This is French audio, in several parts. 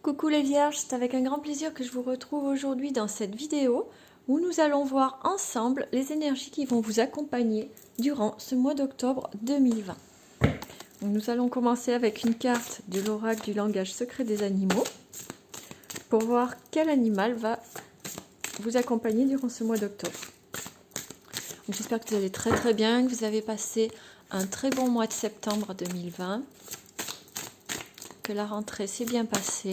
Coucou les vierges, c'est avec un grand plaisir que je vous retrouve aujourd'hui dans cette vidéo où nous allons voir ensemble les énergies qui vont vous accompagner durant ce mois d'octobre 2020. Donc nous allons commencer avec une carte de l'oracle du langage secret des animaux pour voir quel animal va vous accompagner durant ce mois d'octobre. J'espère que vous allez très bien, que vous avez passé un très bon mois de septembre 2020, que la rentrée s'est bien passée.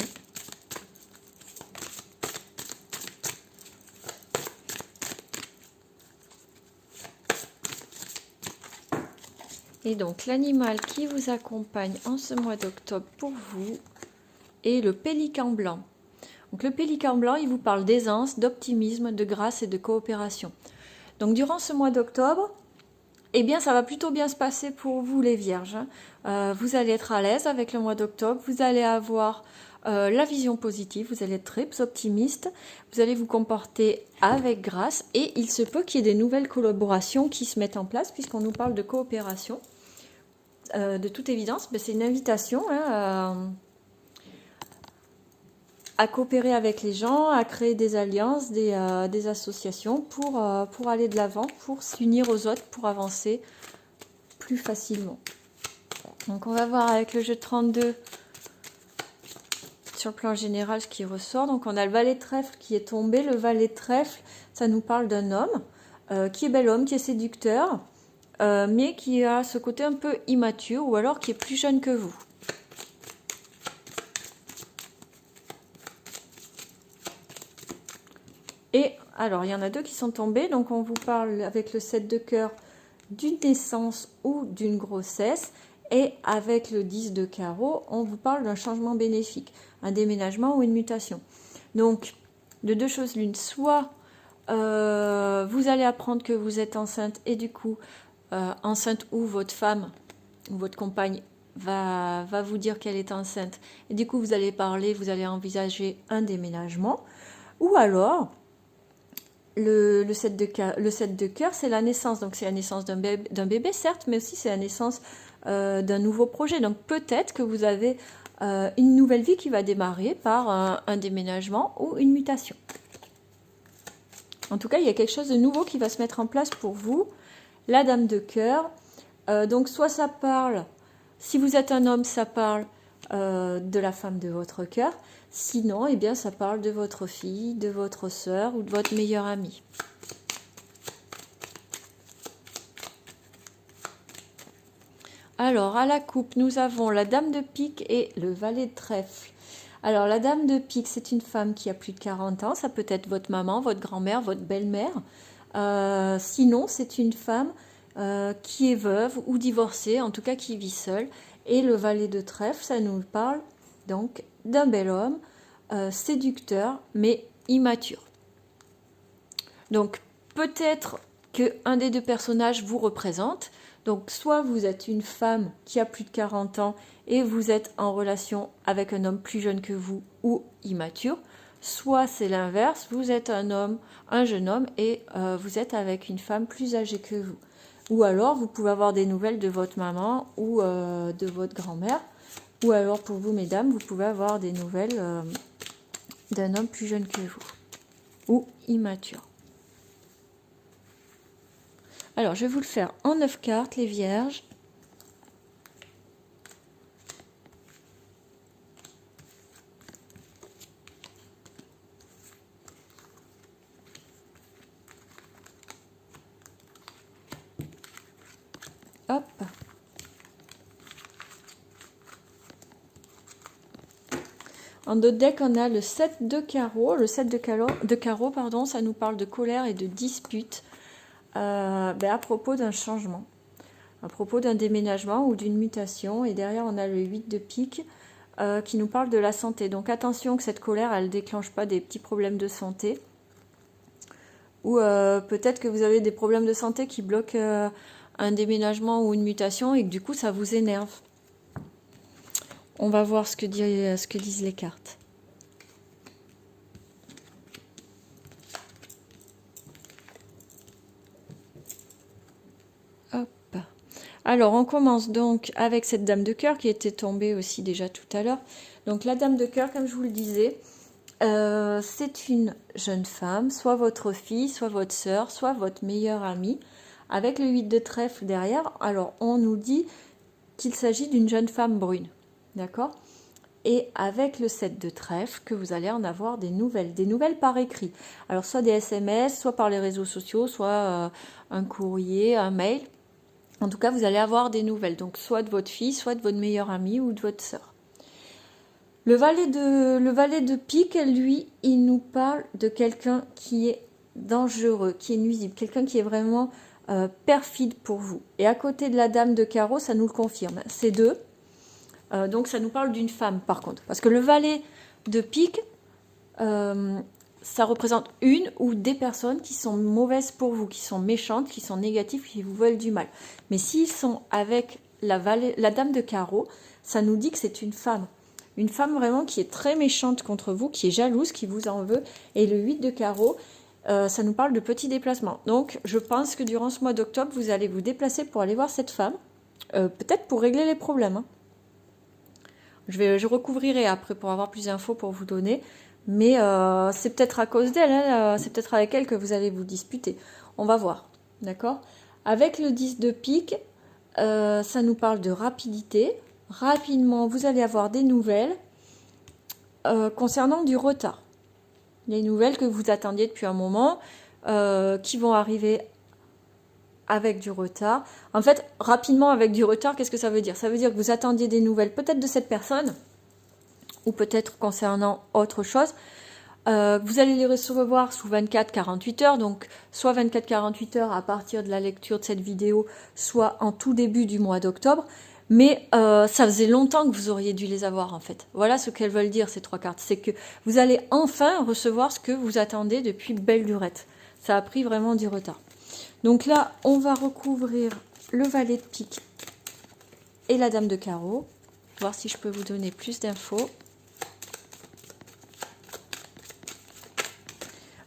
Et donc l'animal qui vous accompagne en ce mois d'octobre pour vous est le pélican blanc. Donc le pélican blanc, il vous parle d'aisance, d'optimisme, de grâce et de coopération. Donc durant ce mois d'octobre, eh bien ça va plutôt bien se passer pour vous les vierges. Vous allez être à l'aise avec le mois d'octobre, vous allez avoir la vision positive, vous allez être très optimiste, vous allez vous comporter avec grâce et il se peut qu'il y ait des nouvelles collaborations qui se mettent en place puisqu'on nous parle de coopération. De toute évidence, c'est une invitation à coopérer avec les gens, à créer des alliances, des associations pour aller de l'avant, pour s'unir aux autres, pour avancer plus facilement. Donc on va voir avec le jeu de 32 sur le plan général ce qui ressort. Donc on a le valet de trèfle qui est tombé. Le valet de trèfle, ça nous parle d'un homme qui est bel homme, qui est séducteur, mais qui a ce côté un peu immature ou alors qui est plus jeune que vous. Et alors, il y en a deux qui sont tombés, donc on vous parle avec le 7 de cœur d'une naissance ou d'une grossesse, et avec le 10 de carreau, on vous parle d'un changement bénéfique, un déménagement ou une mutation. Donc, de deux choses l'une, soit vous allez apprendre que vous êtes enceinte, et du coup, enceinte ou votre femme ou votre compagne va vous dire qu'elle est enceinte, et du coup, vous allez parler, vous allez envisager un déménagement, ou alors le 7 de cœur, c'est la naissance. Donc, c'est la naissance d'un bébé, certes, mais aussi c'est la naissance d'un nouveau projet. Donc, peut-être que vous avez une nouvelle vie qui va démarrer par un déménagement ou une mutation. En tout cas, il y a quelque chose de nouveau qui va se mettre en place pour vous. La dame de cœur. Donc, soit ça parle, si vous êtes un homme, ça parle de la femme de votre cœur. Sinon, eh bien, ça parle de votre fille, de votre sœur ou de votre meilleure amie. Alors, à la coupe, nous avons la dame de pique et le valet de trèfle. Alors, la dame de pique, c'est une femme qui a plus de 40 ans. Ça peut être votre maman, votre grand-mère, votre belle-mère. Sinon, c'est une femme qui est veuve ou divorcée, en tout cas qui vit seule. Et le valet de trèfle, ça nous parle donc d'un bel homme, séducteur, mais immature. Donc, peut-être qu'un des deux personnages vous représente. Donc, soit vous êtes une femme qui a plus de 40 ans et vous êtes en relation avec un homme plus jeune que vous ou immature. Soit c'est l'inverse, vous êtes un homme, un jeune homme et vous êtes avec une femme plus âgée que vous. Ou alors, vous pouvez avoir des nouvelles de votre maman ou de votre grand-mère. Ou alors, pour vous, mesdames, vous pouvez avoir des nouvelles d'un homme plus jeune que vous ou immature. Alors, je vais vous le faire en 9 cartes, les vierges. Hop. En d'autres decks, on a le 7 de carreau. Le 7 de carreau, pardon, ça nous parle de colère et de dispute à propos d'un changement, à propos d'un déménagement ou d'une mutation. Et derrière, on a le 8 de pique qui nous parle de la santé. Donc attention que cette colère, elle ne déclenche pas des petits problèmes de santé. Ou peut-être que vous avez des problèmes de santé qui bloquent un déménagement ou une mutation et que du coup, ça vous énerve. On va voir ce que disent les cartes. Hop. Alors, on commence donc avec cette dame de cœur qui était tombée aussi déjà tout à l'heure. Donc, la dame de cœur, comme je vous le disais, c'est une jeune femme, soit votre fille, soit votre sœur, soit votre meilleure amie, avec le 8 de trèfle derrière. Alors, on nous dit qu'il s'agit d'une jeune femme brune, d'accord? Et avec le 7 de trèfle, que vous allez en avoir des nouvelles par écrit. Alors, soit des SMS, soit par les réseaux sociaux, soit un courrier, un mail. En tout cas, vous allez avoir des nouvelles, donc soit de votre fille, soit de votre meilleure amie ou de votre sœur. Le valet de pique, lui, il nous parle de quelqu'un qui est dangereux, qui est nuisible, quelqu'un qui est vraiment perfide pour vous. Et à côté de la dame de carreau, ça nous le confirme. C'est deux. Donc ça nous parle d'une femme, par contre. Parce que le valet de pique, ça représente une ou des personnes qui sont mauvaises pour vous, qui sont méchantes, qui sont négatives, qui vous veulent du mal. Mais s'ils sont avec la dame de carreau, ça nous dit que c'est une femme. Une femme vraiment qui est très méchante contre vous, qui est jalouse, qui vous en veut. Et le 8 de carreau, ça nous parle de petits déplacements. Donc je pense que durant ce mois d'octobre, vous allez vous déplacer pour aller voir cette femme. Peut-être pour régler les problèmes. Hein. Je recouvrirai après pour avoir plus d'infos pour vous donner. Mais c'est peut-être à cause d'elle, hein, c'est peut-être avec elle que vous allez vous disputer. On va voir, d'accord? Avec le 10 de pique, ça nous parle de rapidité. Rapidement, vous allez avoir des nouvelles concernant du retard. Les nouvelles que vous attendiez depuis un moment, qui vont arriver avec du retard. En fait, rapidement avec du retard, qu'est-ce que ça veut dire? Ça veut dire que vous attendiez des nouvelles peut-être de cette personne, ou peut-être concernant autre chose. Vous allez les recevoir sous 24-48 heures, donc soit 24-48 heures à partir de la lecture de cette vidéo, soit en tout début du mois d'octobre. Mais ça faisait longtemps que vous auriez dû les avoir en fait. Voilà ce qu'elles veulent dire ces trois cartes. C'est que vous allez enfin recevoir ce que vous attendez depuis belle lurette. Ça a pris vraiment du retard. Donc là, on va recouvrir le valet de pique et la dame de carreau. Voir si je peux vous donner plus d'infos.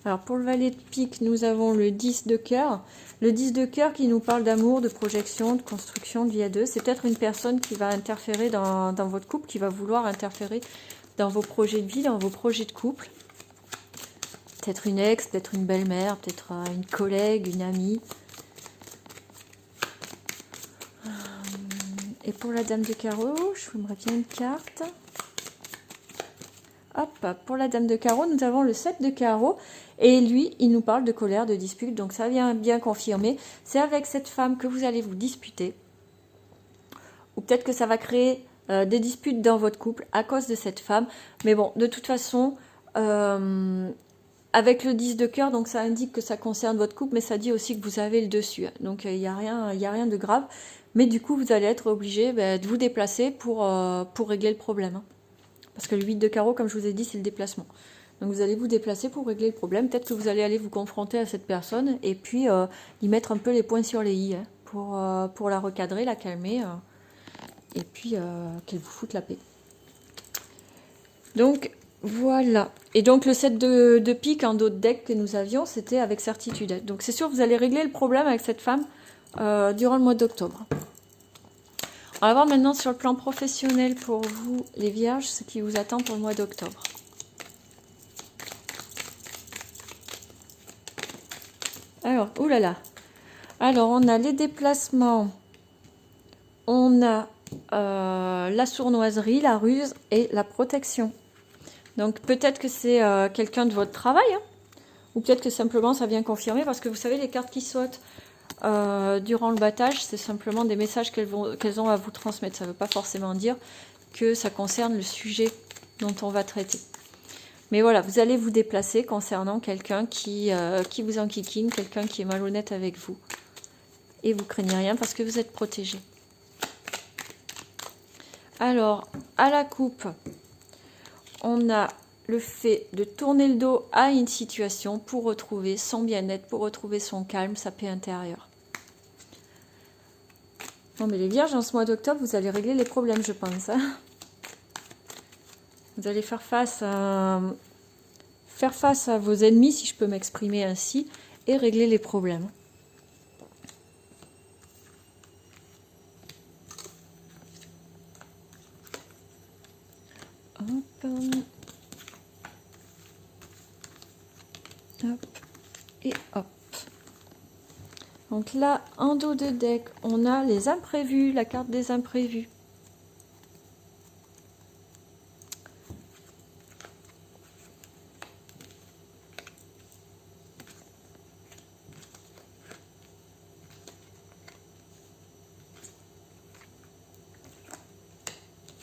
Alors pour le valet de pique, nous avons le 10 de cœur. Le 10 de cœur qui nous parle d'amour, de projection, de construction de vie à deux. C'est peut-être une personne qui va interférer dans votre couple, qui va vouloir interférer dans vos projets de vie, dans vos projets de couple. Peut-être une ex, peut-être une belle-mère, peut-être une collègue, une amie. Et pour la dame de carreau, je vous aimerais bien une carte. Hop, pour la dame de carreau, nous avons le 7 de carreau. Et lui, il nous parle de colère, de dispute. Donc ça vient bien confirmer. C'est avec cette femme que vous allez vous disputer. Ou peut-être que ça va créer des disputes dans votre couple à cause de cette femme. Mais bon, de toute façon, avec le 10 de cœur, donc ça indique que ça concerne votre couple. Mais ça dit aussi que vous avez le dessus. Donc il n'y a rien de grave. Mais du coup, vous allez être obligé de vous déplacer pour régler le problème. Hein. Parce que le 8 de carreau, comme je vous ai dit, c'est le déplacement. Donc vous allez vous déplacer pour régler le problème. Peut-être que vous allez aller vous confronter à cette personne et puis y mettre un peu les points sur les i hein, pour la recadrer, la calmer et puis qu'elle vous foute la paix. Donc voilà. Et donc le 7 de pique en d'autres decks que nous avions, c'était avec certitude. Donc c'est sûr, vous allez régler le problème avec cette femme durant le mois d'octobre. On va voir maintenant sur le plan professionnel pour vous, les vierges, ce qui vous attend pour le mois d'octobre. Alors, oulala. Alors, on a les déplacements, on a la sournoiserie, la ruse et la protection. Donc, peut-être que c'est quelqu'un de votre travail, hein, ou peut-être que simplement ça vient confirmer, parce que vous savez, les cartes qui sautent durant le battage, c'est simplement des messages qu'elles ont à vous transmettre. Ça ne veut pas forcément dire que ça concerne le sujet dont on va traiter. Mais voilà, vous allez vous déplacer concernant quelqu'un qui vous enquiquine, quelqu'un qui est malhonnête avec vous. Et vous craignez rien parce que vous êtes protégé. Alors, à la coupe, on a le fait de tourner le dos à une situation pour retrouver son bien-être, pour retrouver son calme, sa paix intérieure. Non mais les vierges, en ce mois d'octobre, vous allez régler les problèmes, je pense. Hein. Vous allez faire face à vos ennemis, si je peux m'exprimer ainsi, et régler les problèmes. Hop. Hop. Et hop. Donc là, en dos de deck, on a les imprévus, la carte des imprévus.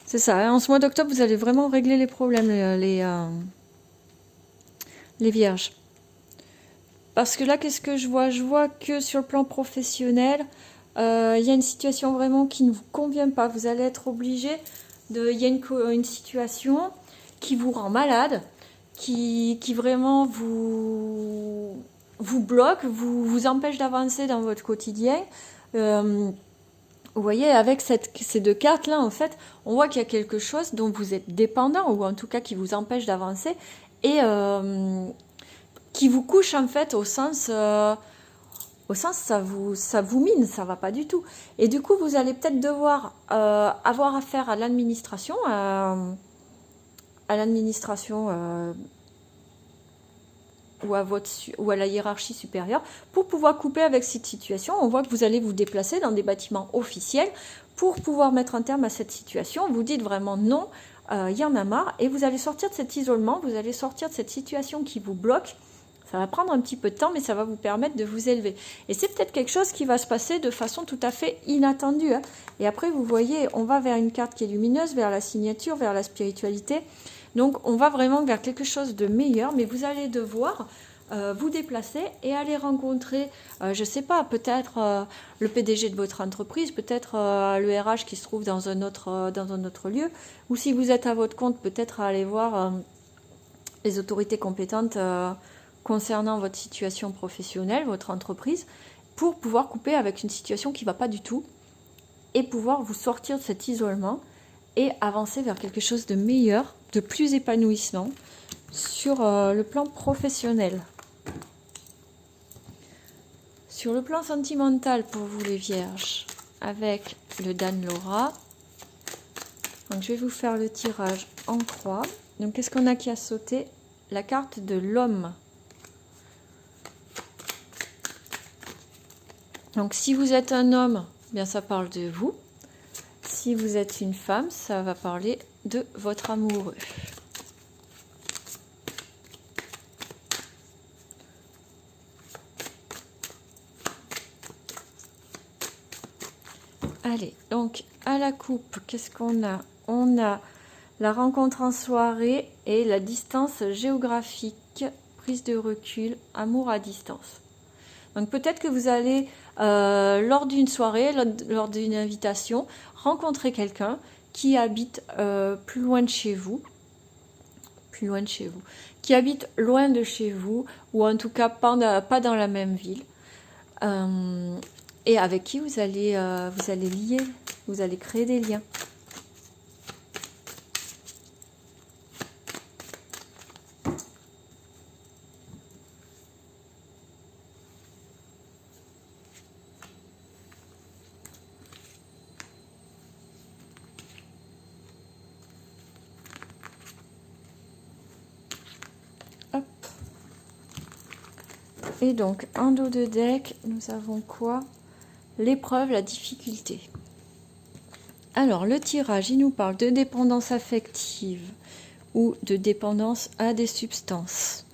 C'est ça, hein, en ce mois d'octobre, vous allez vraiment régler les problèmes, les vierges. Parce que là, qu'est-ce que je vois? Je vois que sur le plan professionnel, il y a une situation vraiment qui ne vous convient pas. Vous allez être obligé de... Il y a une situation qui vous rend malade, qui vraiment vous bloque, vous empêche d'avancer dans votre quotidien. Vous voyez, avec ces deux cartes-là, en fait, on voit qu'il y a quelque chose dont vous êtes dépendant, ou en tout cas qui vous empêche d'avancer, et qui vous couche, en fait, au sens ça vous mine, ça va pas du tout. Et du coup, vous allez peut-être devoir avoir affaire à l'administration, ou à la hiérarchie supérieure pour pouvoir couper avec cette situation. On voit que vous allez vous déplacer dans des bâtiments officiels pour pouvoir mettre un terme à cette situation. Vous dites vraiment non, il y en a marre, et vous allez sortir de cet isolement, vous allez sortir de cette situation qui vous bloque. Ça va prendre un petit peu de temps, mais ça va vous permettre de vous élever. Et c'est peut-être quelque chose qui va se passer de façon tout à fait inattendue, hein. Et après, vous voyez, on va vers une carte qui est lumineuse, vers la signature, vers la spiritualité. Donc, on va vraiment vers quelque chose de meilleur, mais vous allez devoir vous déplacer et aller rencontrer, je ne sais pas, peut-être le PDG de votre entreprise, peut-être le RH qui se trouve dans un autre lieu, ou si vous êtes à votre compte, peut-être aller voir les autorités compétentes concernant votre situation professionnelle, votre entreprise, pour pouvoir couper avec une situation qui ne va pas du tout et pouvoir vous sortir de cet isolement et avancer vers quelque chose de meilleur, de plus épanouissement sur le plan professionnel. Sur le plan sentimental pour vous les vierges, avec le Dan Laura, donc je vais vous faire le tirage en croix. Donc qu'est-ce qu'on a qui a sauté? La carte de l'homme. Donc si vous êtes un homme, bien ça parle de vous. Si vous êtes une femme, ça va parler de votre amoureux. Allez, donc à la coupe, qu'est-ce qu'on a? On a la rencontre en soirée et la distance géographique, prise de recul, amour à distance. Donc peut-être que vous allez, lors d'une soirée, lors d'une invitation, rencontrer quelqu'un qui habite plus loin de chez vous, qui habite loin de chez vous, ou en tout cas pas dans la même ville, et avec qui vous allez lier, vous allez créer des liens. Hop. Et donc, en dos de deck, nous avons quoi? L'épreuve, la difficulté. Alors, le tirage, il nous parle de dépendance affective ou de dépendance à des substances.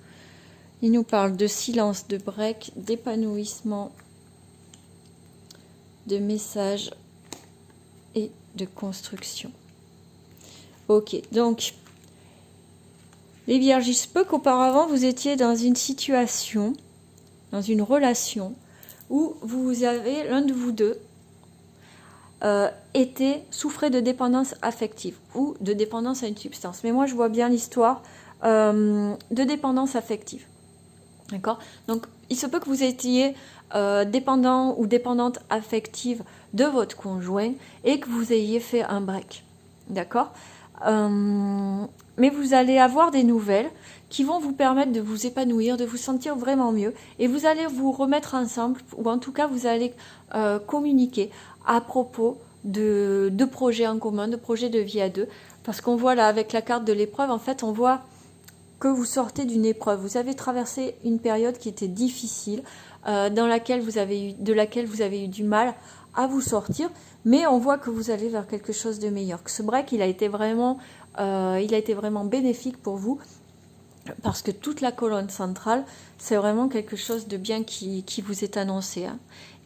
Il nous parle de silence, de break, d'épanouissement, de message et de construction. Ok, donc, les vierges, il se peut qu'auparavant, vous étiez dans une situation, dans une relation, où vous avez, l'un de vous deux, souffrait de dépendance affective ou de dépendance à une substance. Mais moi, je vois bien l'histoire de dépendance affective. D'accord? Donc, il se peut que vous étiez dépendant ou dépendante affective de votre conjoint et que vous ayez fait un break. D'accord? Mais vous allez avoir des nouvelles qui vont vous permettre de vous épanouir, de vous sentir vraiment mieux, et vous allez vous remettre ensemble, ou en tout cas vous allez communiquer à propos de projets en commun, de projets de vie à deux, Parce qu'on voit là, avec la carte de l'épreuve, en fait, on voit que vous sortez d'une épreuve. Vous avez traversé une période qui était difficile, de laquelle vous avez eu du mal à vous sortir, mais on voit que vous allez vers quelque chose de meilleur. Que ce break, il a été vraiment bénéfique pour vous, parce que toute la colonne centrale, c'est vraiment quelque chose de bien qui vous est annoncé. Hein.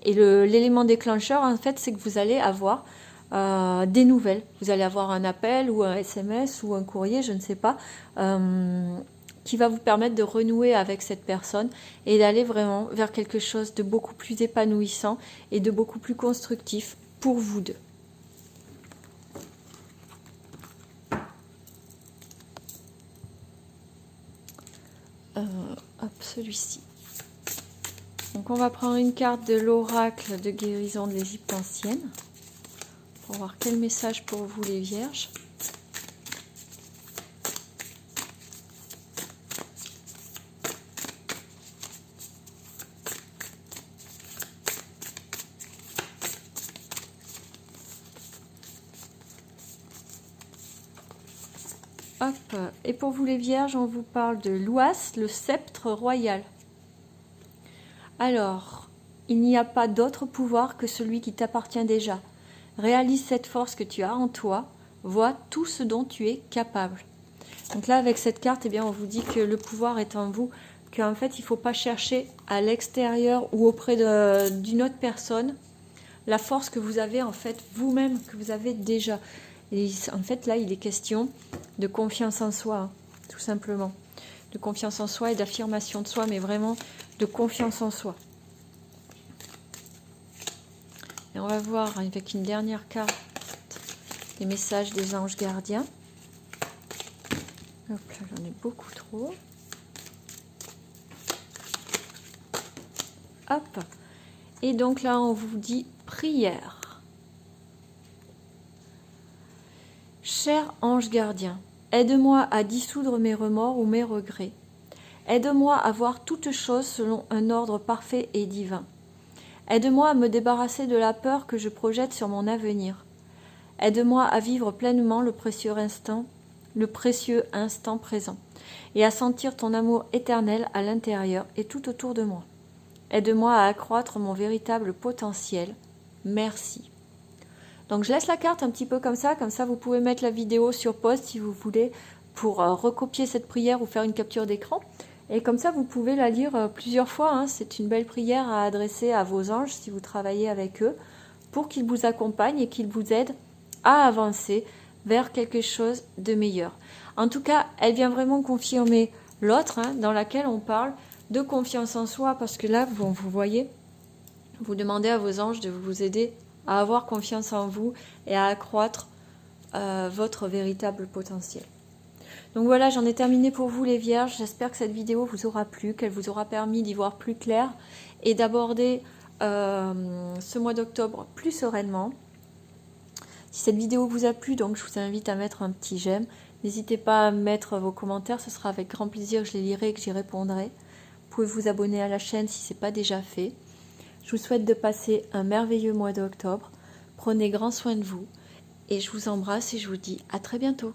Et l'élément déclencheur, en fait, c'est que vous allez avoir des nouvelles. Vous allez avoir un appel ou un SMS ou un courrier, je ne sais pas, qui va vous permettre de renouer avec cette personne et d'aller vraiment vers quelque chose de beaucoup plus épanouissant et de beaucoup plus constructif pour vous deux. Hop, celui-ci. Donc on va prendre une carte de l'oracle de guérison de l'Égypte ancienne pour voir quel message pour vous les vierges. Hop. Et pour vous les vierges, on vous parle de l'Ouas, le sceptre royal. Alors, il n'y a pas d'autre pouvoir que celui qui t'appartient déjà. Réalise cette force que tu as en toi, vois tout ce dont tu es capable. Donc là, avec cette carte, eh bien, on vous dit que le pouvoir est en vous, qu'en fait, il ne faut pas chercher à l'extérieur ou auprès d'une autre personne la force que vous avez en fait vous-même, que vous avez déjà. Et en fait, là, il est question de confiance en soi, hein, tout simplement. De confiance en soi et d'affirmation de soi, mais vraiment de confiance en soi. Et on va voir avec une dernière carte les messages des anges gardiens. Hop là, j'en ai beaucoup trop. Hop. Et donc là, on vous dit prière. Cher ange gardien, aide-moi à dissoudre mes remords ou mes regrets. Aide-moi à voir toutes choses selon un ordre parfait et divin. Aide-moi à me débarrasser de la peur que je projette sur mon avenir. Aide-moi à vivre pleinement le précieux instant présent et à sentir ton amour éternel à l'intérieur et tout autour de moi. Aide-moi à accroître mon véritable potentiel. Merci. Donc je laisse la carte un petit peu comme ça vous pouvez mettre la vidéo sur pause si vous voulez pour recopier cette prière ou faire une capture d'écran. Et comme ça, vous pouvez la lire plusieurs fois. Hein. C'est une belle prière à adresser à vos anges si vous travaillez avec eux, pour qu'ils vous accompagnent et qu'ils vous aident à avancer vers quelque chose de meilleur. En tout cas, elle vient vraiment confirmer l'autre, hein, dans laquelle on parle de confiance en soi, parce que là, vous voyez, vous demandez à vos anges de vous aider à avoir confiance en vous et à accroître votre véritable potentiel. Donc voilà, j'en ai terminé pour vous les vierges. J'espère que cette vidéo vous aura plu, qu'elle vous aura permis d'y voir plus clair et d'aborder ce mois d'octobre plus sereinement. Si cette vidéo vous a plu, donc je vous invite à mettre un petit j'aime. N'hésitez pas à mettre vos commentaires, ce sera avec grand plaisir que je les lirai et que j'y répondrai. Vous pouvez vous abonner à la chaîne si ce n'est pas déjà fait. Je vous souhaite de passer un merveilleux mois d'octobre. Prenez grand soin de vous et je vous embrasse et je vous dis à très bientôt.